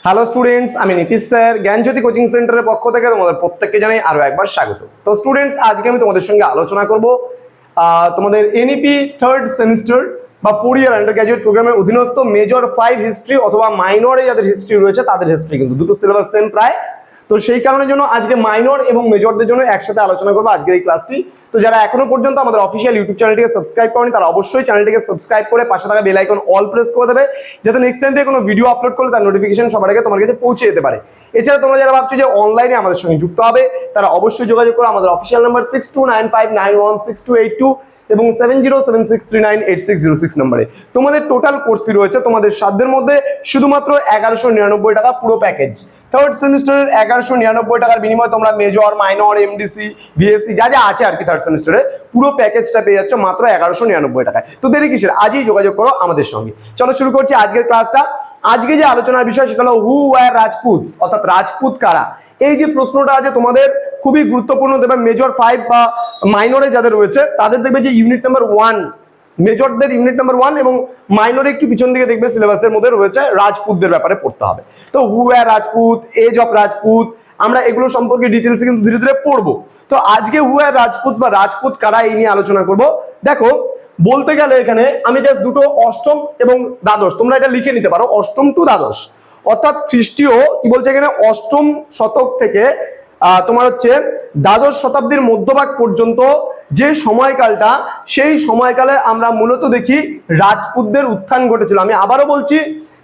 Hello students, আমি Nitish sir জ্ঞানজ্যোতি coaching সেন্টারের পক্ষ থেকে তোমাদের প্রত্যেককে জানাই আরো একবার স্বাগত। তো স্টুডেন্টস, আজকে আমি তোমাদের সঙ্গে আলোচনা করব তোমাদের এনইপি থার্ড সেমিস্টার বা 4 ইয়ার আন্ডার গ্র্যাজুয়েট প্রোগ্রামের অধীনস্থ মেজর 5 হিস্ট্রি অথবা মাইনরে যাদের হিস্ট্রি রয়েছে তাদের হিস্ট্রি, কিন্তু দুটো সিলেবাস সেম প্রায়। তো সেই কারণের জন্য আজকে মাইনর এবং মেজরদের জন্য একসাথে আলোচনা করবো আজকের এই ক্লাসটি। তো যারা এখনো পর্যন্ত আমাদের অফিসিয়াল ইউটিউব চ্যানেলটিকে সাবস্ক্রাইব করেনি তারা অবশ্যই চ্যানেলটিকে সাবস্ক্রাইব করে পাশে থাকা বেল আইকন অল প্রেস করে দেবে, যাতে নেক্সট টাইম থেকে কোনো ভিডিও আপলোড করলে তার নোটিফিকেশন সবার আগে তোমার কাছে পৌঁছে যেতে পারে। এছাড়া তোমরা যারা ভাবছো যে অনলাইনে আমাদের সঙ্গে যুক্ত হবে তারা অবশ্যই যোগাযোগ করো আমাদের অফিসিয়াল নাম্বার 6295916282 এবং 7076398606 নম্বরে। তোমাদের টোটাল কোর্স ফি রয়েছে তোমাদের সাধ্যের মধ্যে শুধুমাত্র 1199 টাকা পুরো প্যাকেজ। থার্ড সেমিস্টারের 1199 টাকার বিনিময়ে তোমরা মেজর, মাইনর, এমডিসি, বিএসসি যা যা আছে আর কি থার্ড সেমিস্টারে পুরো প্যাকেজটা পেয়ে যাচ্ছ মাত্র 1199 টাকায়। তো দেরি কিসের, আজই যোগাযোগ করো আমাদের সঙ্গে। চলো শুরু করছি আজকের ক্লাসটা। আজকে যে আলোচনার বিষয় সেটা হলো হু ওয়্যার রাজপুতস, অর্থাৎ রাজপুত কারা। এই যে প্রশ্নটা আছে তোমাদের খুবই গুরুত্বপূর্ণ, দেখবে মেজর 5 বা মাইনরে যাদের রয়েছে তাদের দেখবে যে ইউনিট নাম্বার 1, মেজরদের ইউনিট নাম্বার 1 এবং মাইনরে একটু পিছন দিকে দেখবে সিলেবাসের মধ্যে রয়েছে রাজপুতদের ব্যাপারে পড়তে হবে। তো who were Rajput, age of Rajput, আমরা এগুলো সম্পর্কে ডিটেলসে কিন্তু ধীরে ধীরে পড়বো। তো আজকে হু ওয়্যার রাজপুত বা রাজপুত কারা এই নিয়ে আলোচনা করব। দেখো, বলতে গেলে এখানে আমি জাস্ট দুটো অষ্টম এবং দ্বাদশ, তোমরা এটা লিখে নিতে পারো, অষ্টম টু দ্বাদশ, অর্থাৎ খ্রিস্টীয় কি বলছে এখানে অষ্টম শতক থেকে তোমার হচ্ছে দ্বাদশ শতাব্দীর মধ্যভাগ পর্যন্ত যে সময়কালটা, সেই সময়কালে আমরা মূলত দেখি রাজপুতদের উত্থান ঘটেছিল। আমি আবারও বলছি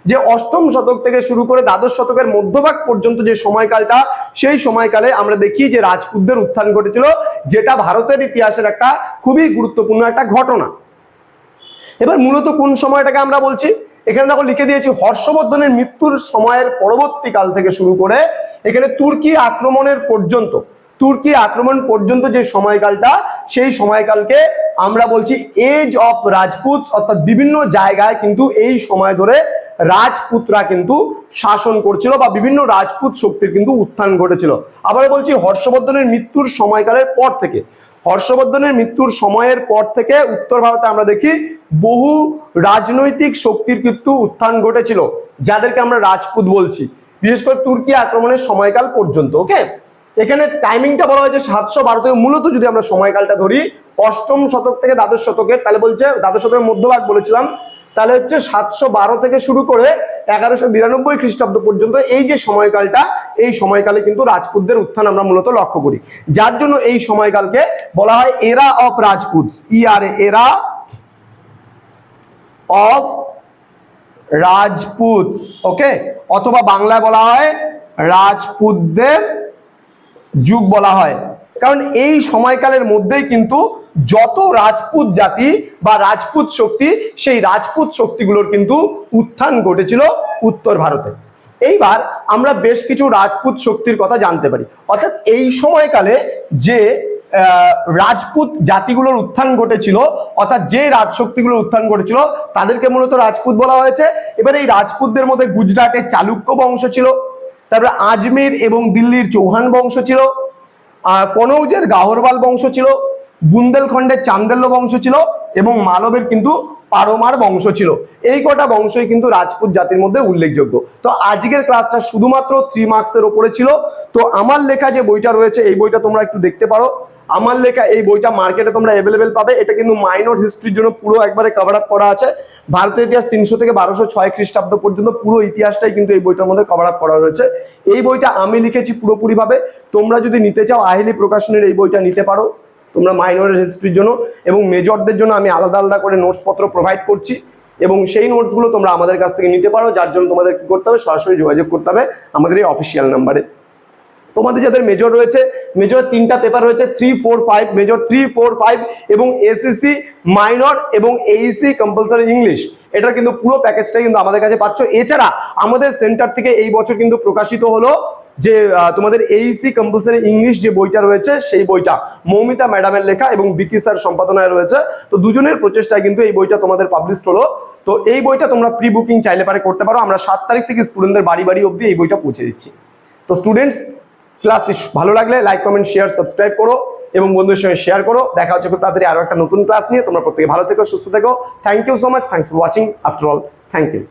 যে অষ্টম শতক থেকে শুরু করে দ্বাদশ শতকের মধ্যভাগ পর্যন্ত যে সময়কালটা, সেই সময়কালে আমরা দেখি যে রাজপুতদের উত্থান ঘটেছিল, যেটা ভারতের ইতিহাসের একটা খুবই গুরুত্বপূর্ণ একটা ঘটনা। এবার মূলত কোন সময়টাকে আমরা বলছি, এখানে দেখো লিখে দিয়েছি হর্ষবর্ধনের মৃত্যুর সময়ের পরবর্তীকাল থেকে শুরু করে এখানে তুর্কি আক্রমণ পর্যন্ত যে সময়কালটা, সেই সময়কালকে আমরা বলছি এজ অফ রাজপুত, অর্থাৎ বিভিন্ন জায়গায় কিন্তু এই সময় ধরে রাজপুতরা কিন্তু শাসন করছিল বা বিভিন্ন রাজপুত শক্তির কিন্তু উত্থান ঘটেছিল। আবার বলছি হর্ষবর্ধনের মৃত্যুর সময়কালের পর থেকে, হর্ষবর্ধনের মৃত্যুর সময়ের পর থেকে উত্তর ভারতে আমরা দেখি বহু রাজনৈতিক শক্তির কিন্তু উত্থান ঘটেছিল, যাদেরকে আমরা রাজপুত বলছি, বিশেষ করে তুর্কি আক্রমণের সময়কাল পর্যন্ত। ওকে, এখানে টাইমিংটা বলা হয়েছে 712 থেকে, মূলত যদি আমরা সময়কালটা ধরি অষ্টম শতক থেকে দ্বাদশ শতকের, তাহলে বলছে দ্বাদশ শতকের মধ্যভাগ বলেছিলাম, তাহলে হচ্ছে 712 থেকে শুরু করে 1192 খ্রিস্টাব্দ পর্যন্ত এই যে সময়কালটা, এই সময়কালে কিন্তু রাজপুতদের উত্থান আমরা মূলত লক্ষ্য করি, যার জন্য এই সময়কালকে বলা হয় এরা অফ রাজপুতস, এরা অফ রাজপুতস। ওকে, অথবা বাংলায় বলা হয় রাজপুতদের যুগ বলা হয়, কারণ এই সময়কালের মধ্যেই কিন্তু যত রাজপুত জাতি বা রাজপুত শক্তি, সেই রাজপুত শক্তিগুলোর কিন্তু উত্থান ঘটেছিল উত্তর ভারতে। এইবার আমরা বেশ কিছু রাজপুত শক্তির কথা জানতে পারি, অর্থাৎ এই সময়কালে যে রাজপুত জাতিগুলোর উত্থান ঘটেছিল, অর্থাৎ যে রাজশক্তিগুলোর উত্থান ঘটেছিল তাদেরকে মূলত রাজপুত বলা হয়েছে। এবার এই রাজপুতদের মধ্যে গুজরাটের চালুক্য বংশ ছিল, তারপরে আজমের এবং দিল্লির চৌহান বংশ ছিল, কনৌজের গাহরওয়াল বংশ ছিল, বুন্দেলখণ্ডের চান্দেল্য বংশ ছিল এবং মালবের কিন্তু পারমার বংশ ছিল। এই কটা বংশই কিন্তু রাজপুত জাতির মধ্যে উল্লেখযোগ্য। তো আজকের ক্লাসটা শুধুমাত্র 3 মার্কসের ওপরে ছিল। তো আমার লেখা যে বইটা রয়েছে এই বইটা তোমরা একটু দেখতে পারো, আমার লেখা এই বইটা মার্কেটে তোমরা অ্যাভেলেবেল পাবে। এটা কিন্তু মাইনর হিস্ট্রির জন্য পুরো একবারে কভার আপ করা আছে। ভারতের ইতিহাস 300 থেকে 1206 খ্রিস্টাব্দ পর্যন্ত পুরো ইতিহাসটাই কিন্তু এই বইটার মধ্যে কভার আপ করা রয়েছে। এই বইটা আমি লিখেছি পুরোপুরিভাবে। তোমরা যদি নিতে চাও আহেলি প্রকাশনের এই বইটা নিতে পারো তোমরা মাইনরের হিস্ট্রির জন্য, এবং মেজরদের জন্য আমি আলাদা আলাদা করে নোটসপত্র প্রোভাইড করছি, এবং সেই নোটসগুলো তোমরা আমাদের কাছ থেকে নিতে পারো, যার জন্য তোমাদের কি করতে হবে, সরাসরি যোগাযোগ করতে হবে আমাদের এই অফিসিয়াল নাম্বারে। তোমাদের যাদের মেজর রয়েছে, মেজর 3টা পেপার রয়েছে 3, 4, 5, মেজর 3, 4, 5 এবং এসএসসি মাইনর এবং এইসি কম্পালসারি ইংলিশ, এটা কিন্তু পুরো প্যাকেজটা কিন্তু আমাদের কাছে পাচ্ছ। এছাড়া আমাদের সেন্টার থেকে এই বছর কিন্তু প্রকাশিত হলো যে তোমাদের এইসি কম্পালসারি ইংলিশ যে বইটা রয়েছে, সেই বইটা মৌমিতা ম্যাডামের লেখা এবং বিকি স্যার সম্পাদনায় রয়েছে। তো দুজনের প্রচেষ্টায় কিন্তু এই বইটা তোমাদের পাবলিশড হলো। তো এই বইটা তোমরা প্রি বুকিং চাইলে পারে করতে পারো। আমরা 7 তারিখ থেকে স্টুডেন্টদের বাড়ি বাড়ি অবধি এই বইটা পৌঁছে দিচ্ছি। তো স্টুডেন্টস, ক্লাসটি ভালো লাগলে লাইক, কমেন্ট, শেয়ার, সাবস্ক্রাইব করো এবং বন্ধুদের সঙ্গে শেয়ার করো। দেখা হচ্ছে খুব তাড়াতাড়ি আরো একটা নতুন ক্লাস নিয়ে। তোমরা প্রত্যেকে ভালো থেকো, সুস্থ থেকো। Thank you so much, thanks for watching. After all, thank you.